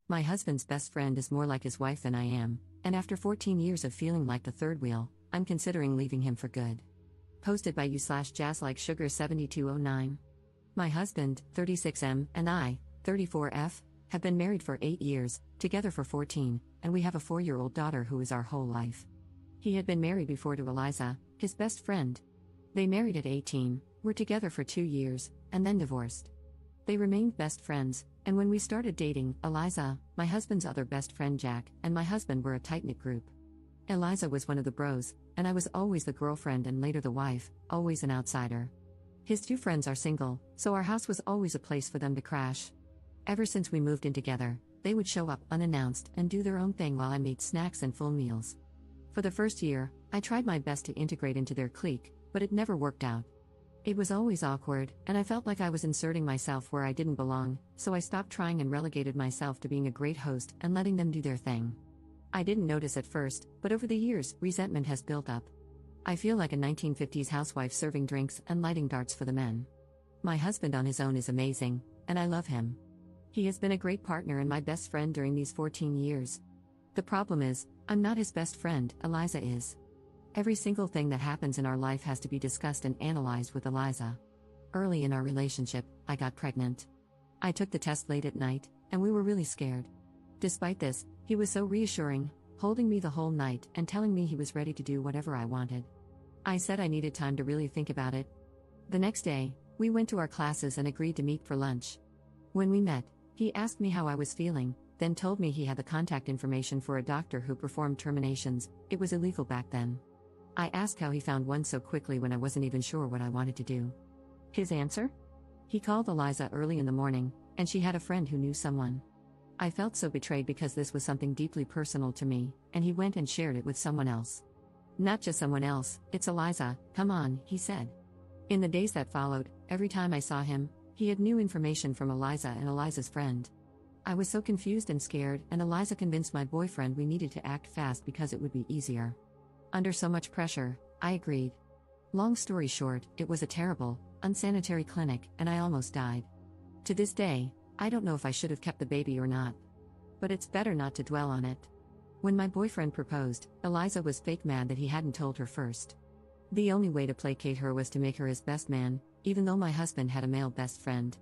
My husband's best friend is more like his wife than I am, and after 14 years of feeling like the third wheel, I'm considering leaving him for good. Posted by you/jazzlikesugar7209. My husband, 36M, and I, 34F, have been married for 8 years, together for 14, and we have a 4-year-old daughter who is our whole life. He had been married before to Eliza, his best friend. They married at 18, were together for 2 years, and then divorced. They remained best friends, and when we started dating, Eliza, my husband's other best friend Jack, and my husband were a tight-knit group. Eliza was one of the bros, and I was always the girlfriend and later the wife, always an outsider. His 2 friends are single, so our house was always a place for them to crash. Ever since we moved in together, they would show up unannounced and do their own thing while I made snacks and full meals. For the first year, I tried my best to integrate into their clique, but it never worked out. It was always awkward, and I felt like I was inserting myself where I didn't belong, so I stopped trying and relegated myself to being a great host and letting them do their thing. I didn't notice at first, but over the years, resentment has built up. I feel like a 1950s housewife serving drinks and lighting darts for the men. My husband on his own is amazing, and I love him. He has been a great partner and my best friend during these 14 years. The problem is, I'm not his best friend, Eliza is. Every single thing that happens in our life has to be discussed and analyzed with Eliza. Early in our relationship, I got pregnant. I took the test late at night, and we were really scared. Despite this, he was so reassuring, holding me the whole night and telling me he was ready to do whatever I wanted. I said I needed time to really think about it. The next day, we went to our classes and agreed to meet for lunch. When we met, he asked me how I was feeling, then told me he had the contact information for a doctor who performed terminations. It was illegal back then. I asked how he found one so quickly when I wasn't even sure what I wanted to do. His answer? He called Eliza early in the morning, and she had a friend who knew someone. I felt so betrayed because this was something deeply personal to me, and he went and shared it with someone else. Not just someone else, it's Eliza, come on, he said. In the days that followed, every time I saw him, he had new information from Eliza and Eliza's friend. I was so confused and scared, and Eliza convinced my boyfriend we needed to act fast because it would be easier. Under so much pressure, I agreed. Long story short, it was a terrible, unsanitary clinic, and I almost died. To this day, I don't know if I should have kept the baby or not. But it's better not to dwell on it. When my boyfriend proposed, Eliza was fake mad that he hadn't told her first. The only way to placate her was to make her his best man, even though my husband had a male best friend.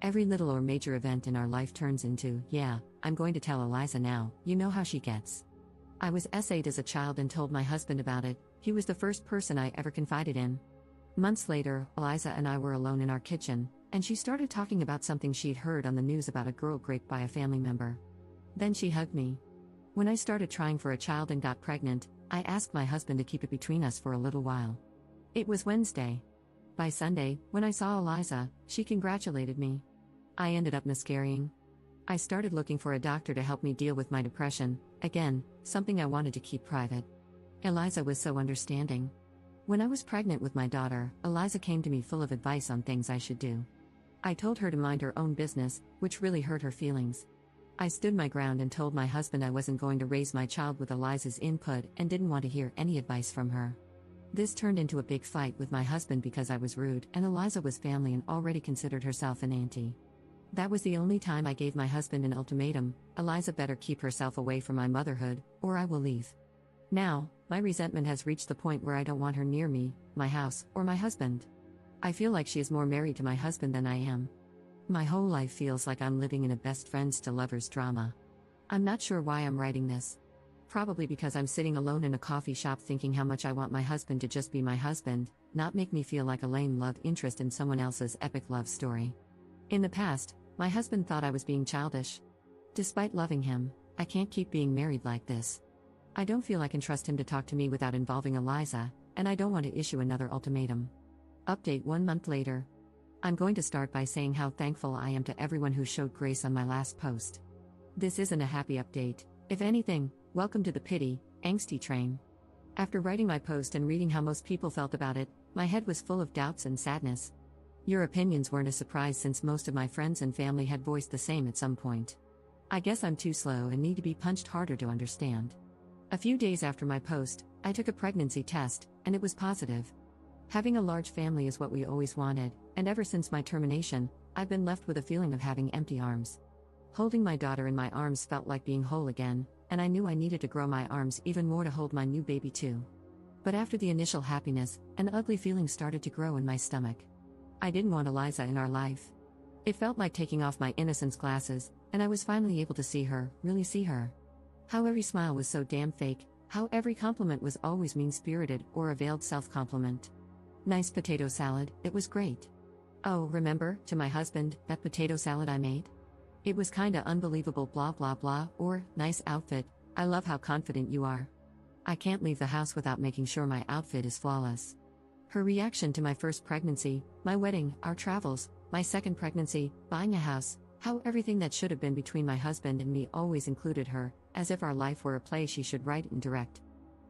Every little or major event in our life turns into, yeah, I'm going to tell Eliza now, you know how she gets. I was SA'd as a child and told my husband about it. He was the first person I ever confided in. Months later, Eliza and I were alone in our kitchen, and she started talking about something she'd heard on the news about a girl raped by a family member. Then she hugged me. When I started trying for a child and got pregnant, I asked my husband to keep it between us for a little while. It was Wednesday. By Sunday, when I saw Eliza, she congratulated me. I ended up miscarrying. I started looking for a doctor to help me deal with my depression, again, something I wanted to keep private. Eliza was so understanding. When I was pregnant with my daughter, Eliza came to me full of advice on things I should do. I told her to mind her own business, which really hurt her feelings. I stood my ground and told my husband I wasn't going to raise my child with Eliza's input and didn't want to hear any advice from her. This turned into a big fight with my husband because I was rude and Eliza was family and already considered herself an auntie. That was the only time I gave my husband an ultimatum: Eliza better keep herself away from my motherhood, or I will leave. Now, my resentment has reached the point where I don't want her near me, my house, or my husband. I feel like she is more married to my husband than I am. My whole life feels like I'm living in a best friends to lovers drama. I'm not sure why I'm writing this. Probably because I'm sitting alone in a coffee shop thinking how much I want my husband to just be my husband, not make me feel like a lame love interest in someone else's epic love story. In the past, my husband thought I was being childish. Despite loving him, I can't keep being married like this. I don't feel I can trust him to talk to me without involving Eliza, and I don't want to issue another ultimatum. Update 1 month later. I'm going to start by saying how thankful I am to everyone who showed grace on my last post. This isn't a happy update. If anything, welcome to the pity, angsty train. After writing my post and reading how most people felt about it, my head was full of doubts and sadness. Your opinions weren't a surprise since most of my friends and family had voiced the same at some point. I guess I'm too slow and need to be punched harder to understand. A few days after my post, I took a pregnancy test, and it was positive. Having a large family is what we always wanted, and ever since my termination, I've been left with a feeling of having empty arms. Holding my daughter in my arms felt like being whole again, and I knew I needed to grow my arms even more to hold my new baby too. But after the initial happiness, an ugly feeling started to grow in my stomach. I didn't want Eliza in our life. It felt like taking off my innocence glasses, and I was finally able to see her, really see her. How every smile was so damn fake, how every compliment was always mean-spirited or a veiled self-compliment. Nice potato salad, it was great. Oh, remember, to my husband, that potato salad I made? It was kinda unbelievable blah blah blah, or, nice outfit, I love how confident you are. I can't leave the house without making sure my outfit is flawless. Her reaction to my first pregnancy, my wedding, our travels, my second pregnancy, buying a house, how everything that should have been between my husband and me always included her, as if our life were a play she should write and direct.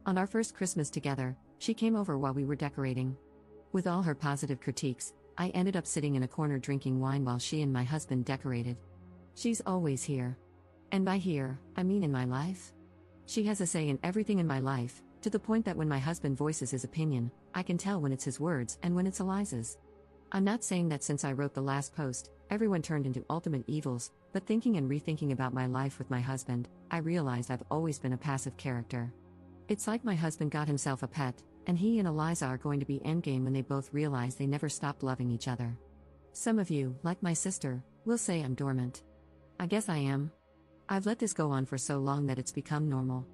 On our first Christmas together, she came over while we were decorating. With all her positive critiques, I ended up sitting in a corner drinking wine while she and my husband decorated. She's always here. And by here, I mean in my life. She has a say in everything in my life, to the point that when my husband voices his opinion, I can tell when it's his words and when it's Eliza's. I'm not saying that since I wrote the last post, everyone turned into ultimate evils, but thinking and rethinking about my life with my husband, I realized I've always been a passive character. It's like my husband got himself a pet, and he and Eliza are going to be endgame when they both realize they never stopped loving each other. Some of you, like my sister, will say I'm dormant. I guess I am. I've let this go on for so long that it's become normal.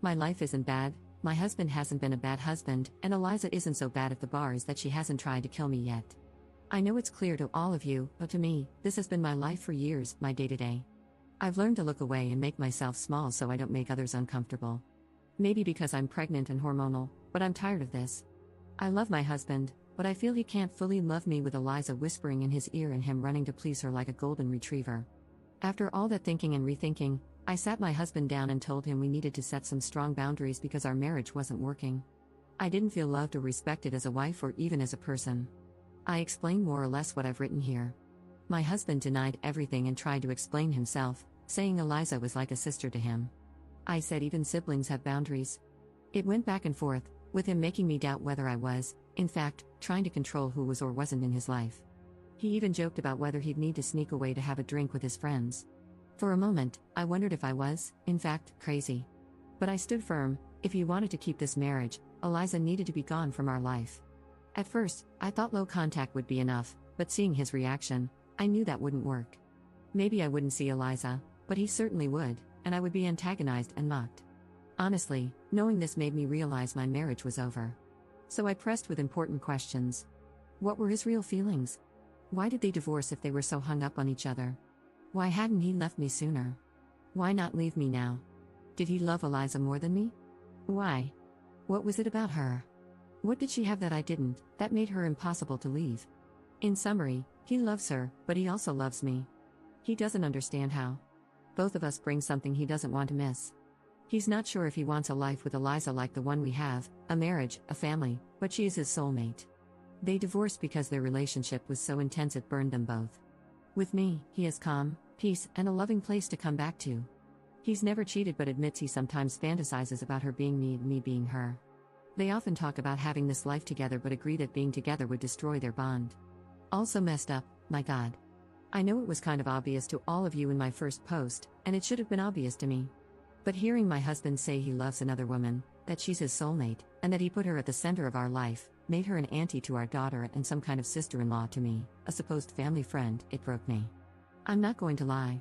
My life isn't bad, my husband hasn't been a bad husband, and Eliza isn't so bad at the bars that she hasn't tried to kill me yet. I know it's clear to all of you, but to me, this has been my life for years, my day-to-day. I've learned to look away and make myself small so I don't make others uncomfortable. Maybe because I'm pregnant and hormonal, but I'm tired of this. I love my husband, but I feel he can't fully love me with Eliza whispering in his ear and him running to please her like a golden retriever. After all that thinking and rethinking, I sat my husband down and told him we needed to set some strong boundaries because our marriage wasn't working. I didn't feel loved or respected as a wife or even as a person. I explained more or less what I've written here. My husband denied everything and tried to explain himself, saying Eliza was like a sister to him. I said even siblings have boundaries. It went back and forth, with him making me doubt whether I was, in fact, trying to control who was or wasn't in his life. He even joked about whether he'd need to sneak away to have a drink with his friends. For a moment, I wondered if I was, in fact, crazy. But I stood firm. If he wanted to keep this marriage, Eliza needed to be gone from our life. At first, I thought low contact would be enough, but seeing his reaction, I knew that wouldn't work. Maybe I wouldn't see Eliza, but he certainly would, and I would be antagonized and mocked. Honestly, knowing this made me realize my marriage was over. So I pressed with important questions. What were his real feelings? Why did they divorce if they were so hung up on each other? Why hadn't he left me sooner? Why not leave me now? Did he love Eliza more than me? Why? What was it about her? What did she have that I didn't, that made her impossible to leave? In summary, he loves her, but he also loves me. He doesn't understand how. Both of us bring something he doesn't want to miss. He's not sure if he wants a life with Eliza like the one we have, a marriage, a family, but she is his soulmate. They divorced because their relationship was so intense it burned them both. With me, he has calm, peace, and a loving place to come back to. He's never cheated but admits he sometimes fantasizes about her being me and me being her. They often talk about having this life together but agree that being together would destroy their bond. Also messed up, my God. I know it was kind of obvious to all of you in my first post, and it should have been obvious to me. But hearing my husband say he loves another woman, that she's his soulmate, and that he put her at the center of our life, made her an auntie to our daughter and some kind of sister-in-law to me, a supposed family friend, it broke me. I'm not going to lie.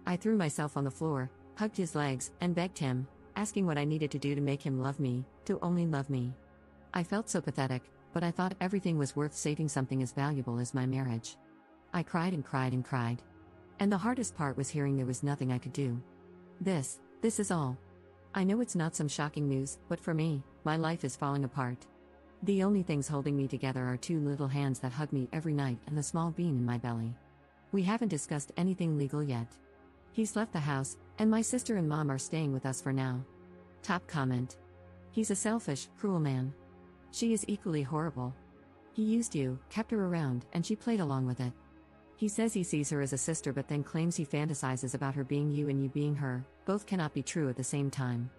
I threw myself on the floor, hugged his legs, and begged him, asking what I needed to do to make him love me, to only love me. I felt so pathetic, but I thought everything was worth saving something as valuable as my marriage. I cried and cried and cried. And the hardest part was hearing there was nothing I could do. This is all. I know it's not some shocking news, but for me, my life is falling apart. The only things holding me together are two little hands that hug me every night and the small bean in my belly. We haven't discussed anything legal yet. He's left the house, and my sister and mom are staying with us for now. Top comment. He's a selfish, cruel man. She is equally horrible. He used you, kept her around, and she played along with it. He says he sees her as a sister but then claims he fantasizes about her being you and you being her. Both cannot be true at the same time.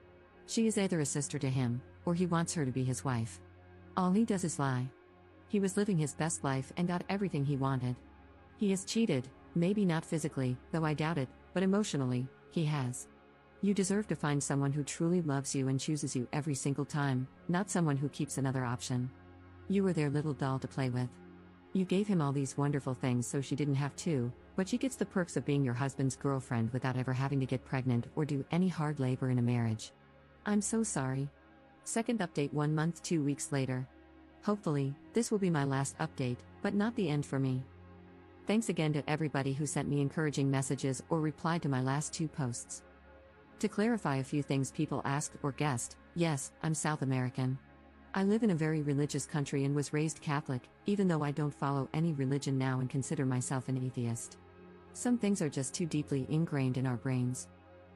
She is either a sister to him, or he wants her to be his wife. All he does is lie. He was living his best life and got everything he wanted. He has cheated, maybe not physically, though I doubt it, but emotionally, he has. You deserve to find someone who truly loves you and chooses you every single time, not someone who keeps another option. You were their little doll to play with. You gave him all these wonderful things so she didn't have to, but she gets the perks of being your husband's girlfriend without ever having to get pregnant or do any hard labor in a marriage. I'm so sorry. Second update 1 month 2 weeks later. Hopefully, this will be my last update, but not the end for me. Thanks again to everybody who sent me encouraging messages or replied to my last 2 posts. To clarify a few things people asked or guessed, yes, I'm South American. I live in a very religious country and was raised Catholic, even though I don't follow any religion now and consider myself an atheist. Some things are just too deeply ingrained in our brains.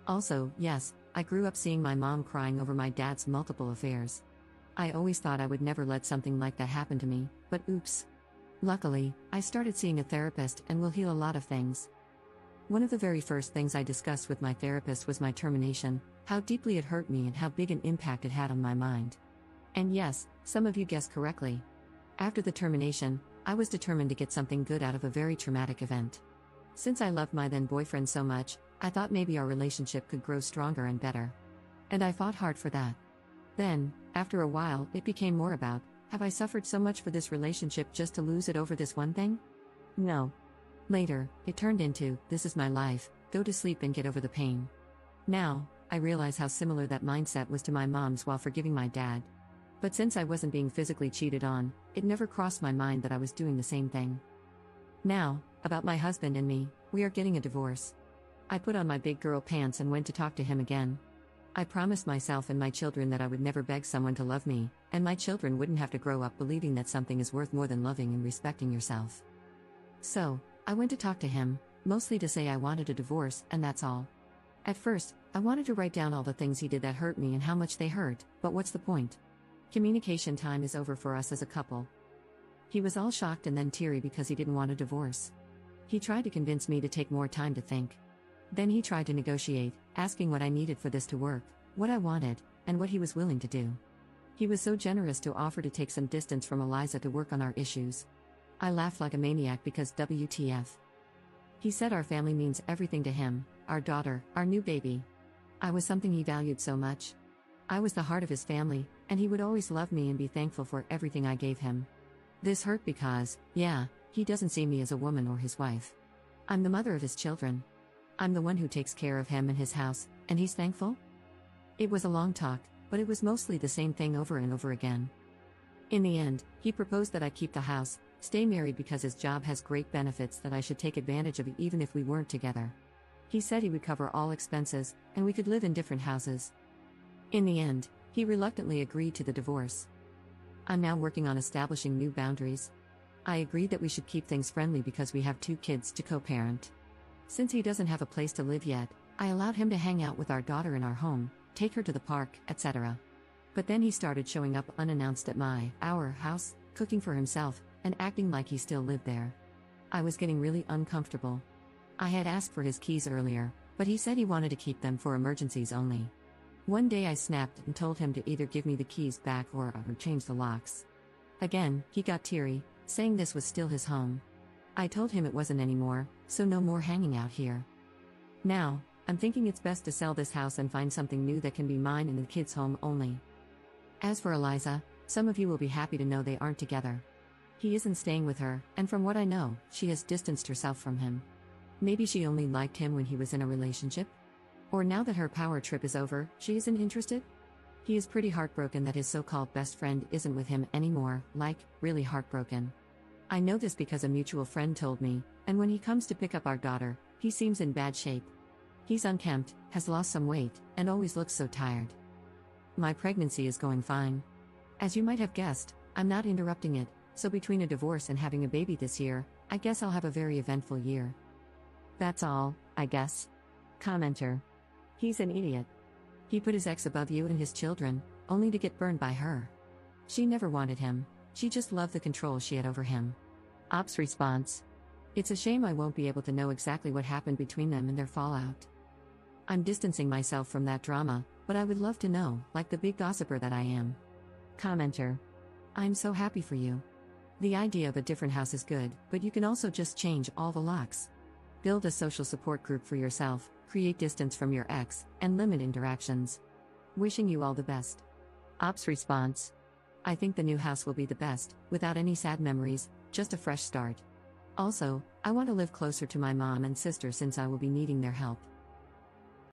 Also, yes, I grew up seeing my mom crying over my dad's multiple affairs. I always thought I would never let something like that happen to me, but oops. Luckily, I started seeing a therapist and will heal a lot of things. One of the very first things I discussed with my therapist was my termination, how deeply it hurt me and how big an impact it had on my mind. And yes, some of you guessed correctly. After the termination, I was determined to get something good out of a very traumatic event. Since I loved my then boyfriend so much, I thought maybe our relationship could grow stronger and better. And I fought hard for that. Then, after a while, it became more about, have I suffered so much for this relationship just to lose it over this one thing? No. Later, it turned into, this is my life, go to sleep and get over the pain. Now, I realize how similar that mindset was to my mom's while forgiving my dad. But since I wasn't being physically cheated on, it never crossed my mind that I was doing the same thing. Now, about my husband and me, we are getting a divorce. I put on my big girl pants and went to talk to him again. I promised myself and my children that I would never beg someone to love me, and my children wouldn't have to grow up believing that something is worth more than loving and respecting yourself. So, I went to talk to him, mostly to say I wanted a divorce, and that's all. At first, I wanted to write down all the things he did that hurt me and how much they hurt, but what's the point? Communication time is over for us as a couple. He was all shocked and then teary because he didn't want a divorce. He tried to convince me to take more time to think. Then he tried to negotiate, asking what I needed for this to work, what I wanted, and what he was willing to do. He was so generous to offer to take some distance from Eliza to work on our issues. I laughed like a maniac because WTF. He said our family means everything to him, our daughter, our new baby. I was something he valued so much. I was the heart of his family, and he would always love me and be thankful for everything I gave him. This hurt because, yeah, he doesn't see me as a woman or his wife. I'm the mother of his children. I'm the one who takes care of him and his house, and he's thankful? It was a long talk, but it was mostly the same thing over and over again. In the end, he proposed that I keep the house, stay married because his job has great benefits that I should take advantage of even if we weren't together. He said he would cover all expenses, and we could live in different houses. In the end, he reluctantly agreed to the divorce. I'm now working on establishing new boundaries. I agreed that we should keep things friendly because we have 2 kids to co-parent. Since he doesn't have a place to live yet, I allowed him to hang out with our daughter in our home, take her to the park, etc. But then he started showing up unannounced at our house, cooking for himself, and acting like he still lived there. I was getting really uncomfortable. I had asked for his keys earlier, but he said he wanted to keep them for emergencies only. One day I snapped and told him to either give me the keys back or change the locks. Again, he got teary, saying this was still his home. I told him it wasn't anymore, so no more hanging out here. Now, I'm thinking it's best to sell this house and find something new that can be mine and the kids' home only. As for Eliza, some of you will be happy to know they aren't together. He isn't staying with her, and from what I know, she has distanced herself from him. Maybe she only liked him when he was in a relationship? Or now that her power trip is over, she isn't interested? He is pretty heartbroken that his so-called best friend isn't with him anymore, like, really heartbroken. I know this because a mutual friend told me, and when he comes to pick up our daughter, he seems in bad shape. He's unkempt, has lost some weight, and always looks so tired. My pregnancy is going fine. As you might have guessed, I'm not interrupting it, so between a divorce and having a baby this year, I guess I'll have a very eventful year. That's all, I guess. Commenter. He's an idiot. He put his ex above you and his children, only to get burned by her. She never wanted him, she just loved the control she had over him. Ops response. It's a shame I won't be able to know exactly what happened between them and their fallout. I'm distancing myself from that drama, but I would love to know, like the big gossiper that I am. Commenter. I'm so happy for you. The idea of a different house is good, but you can also just change all the locks. Build a social support group for yourself, create distance from your ex, and limit interactions. Wishing you all the best. Ops response. I think the new house will be the best, without any sad memories, just a fresh start. Also, I want to live closer to my mom and sister since I will be needing their help.